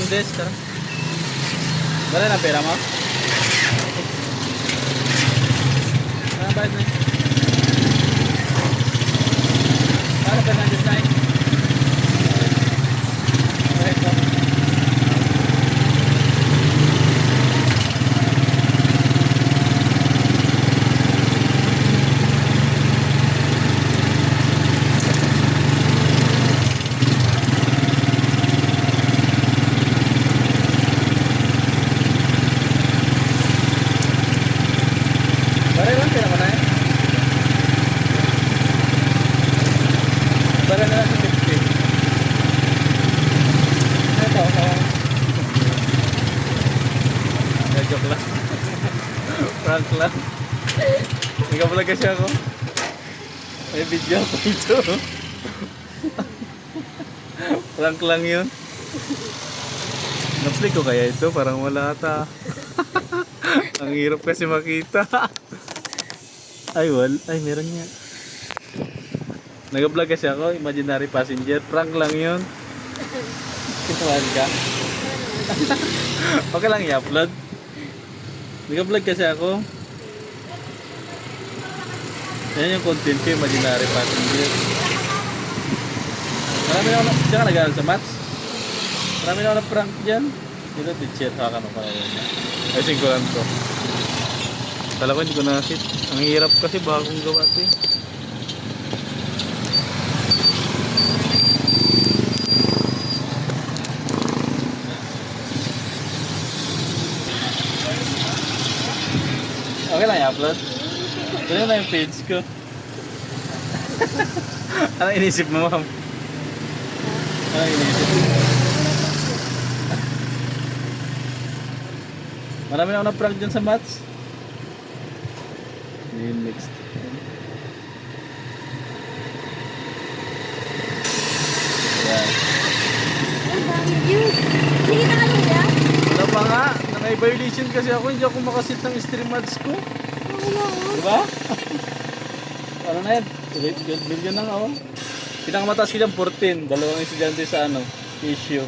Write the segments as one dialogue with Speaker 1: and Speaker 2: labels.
Speaker 1: Fernandez, tara. Wala na pera mo? Ano ba ito? Para Fernandez na eh. Para na sa 50. Ito, joke lang. Prank lang. Ikaw pala kasi ako. May video ako ito. Prank lang yun. Na-play ko kaya ito? Parang wala ata. Ang hirap kasi makita. Ay, meron niya. Nag-vlog kasi ako, imaginary passenger. Prank lang yun. Kituan ka? Okay lang i-upload. Nag-vlog kasi ako. Yan yung content ko, imaginary passenger. Marami na ako na, diyan ka nag-aaral sa maths? Marami na ako na prank dyan. Dito, di-chat, hawakan ako na yun. Ay, singkulan ko. Kala ko hindi ko nasit. Ang hirap kasi bagong gawa ito eh. Okay lang i-upload. Ganyan na yung page ko. Anong inisip mo, ma'am? Anong inisip mo? Marami na ako na-prank dyan sa maths. Yung next. Yan.
Speaker 2: Sige na kayo ya?
Speaker 1: Wala pa nga. May violation kasi ako. Hindi ako makasit ng stream ads ko. Diba? Ano na yan? Billion na nga oh. Pinakamataas ko dyan 14. Dalawang estudyante sa ano, issue.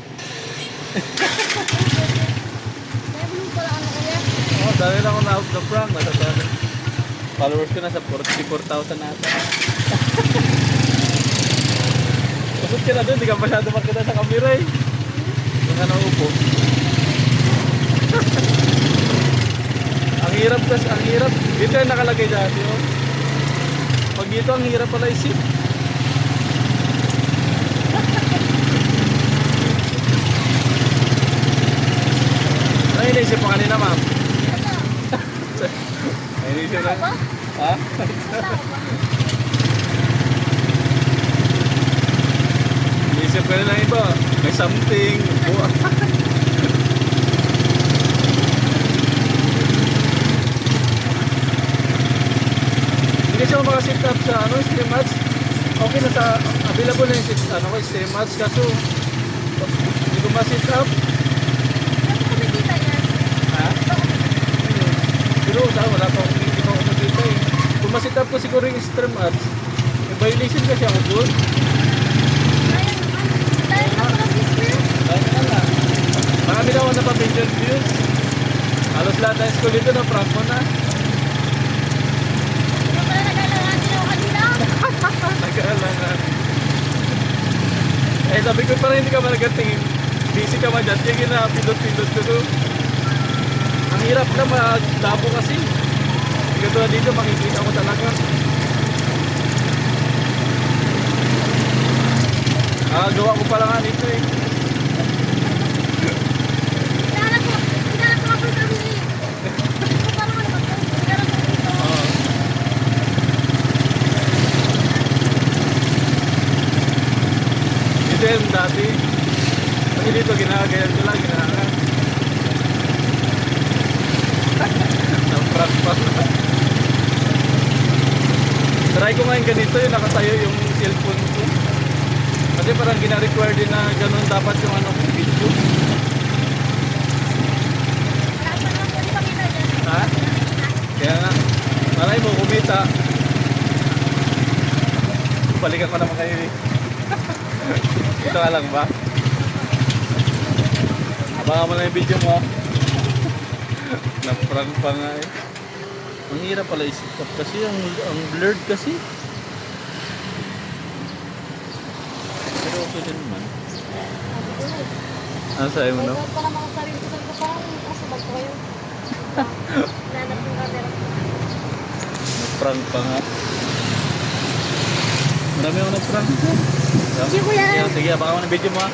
Speaker 1: Oh, dahil lang ako na out the prank. Nasa sana. Followers ko nasa 44,000 nata. Usot ka na doon. Di ka masyado makita sa camera eh. Yung ka naupo. Ang hirap kasi, ang hirap. Dito yung nakalagay dati oh. Pag dito ang hirap pala isip. Ano yung naisip mo kanina, ma'am? Ay, naisip lang. Ha? Naisip ka na iba. May something. Hindi siya makasit up sa ano, stream ads. Okay na sa available na yung ano, stream ads. Kaso hindi ko ma-sit up. Ha? Pero wala pa akong hindi ko makita eh. Kung ma-sit up ko siguro yung stream ads, may violation kasi ako doon. Marami na ako na pa-million views. Halos lahat ng school dito na prank mo na. Nag-aalangan. Eh sabi ko parang hindi ka malagating. Busy ka man dyan. Kaya ginapindot-pindot ko to. Ang hirap na maglabo kasi. Katulad dito makikita ko talaga. Gawa ko pala nga dito eh. Dito yung dati. Kasi dito ginagayan ko lang. Naprank pa. Try ko ngayon ganito yung nakatayo yung cellphone ko. Kasi parang gina-require din na ganun dapat yung ano kong video. Ha? Kaya nga, maray mo kumita. Balikan ko naman kayo eh. Ito ka lang ba? Baka mo na yung video mo. Na-prank pa nga eh. Ang hirap pala isip kasi, ang blurred kasi. Pero okay din naman.
Speaker 2: Sabi ko eh.
Speaker 1: Ano sa'yo mo
Speaker 2: May
Speaker 1: no?
Speaker 2: doon pa naman ang sarili ko. Sabi ko parang kasabag ko kayo. Nanap yung camera ko.
Speaker 1: Na-prank pa nga. Marami ako na-prank.
Speaker 2: Sige, kuya.
Speaker 1: Sige, baka mo na video mo ha.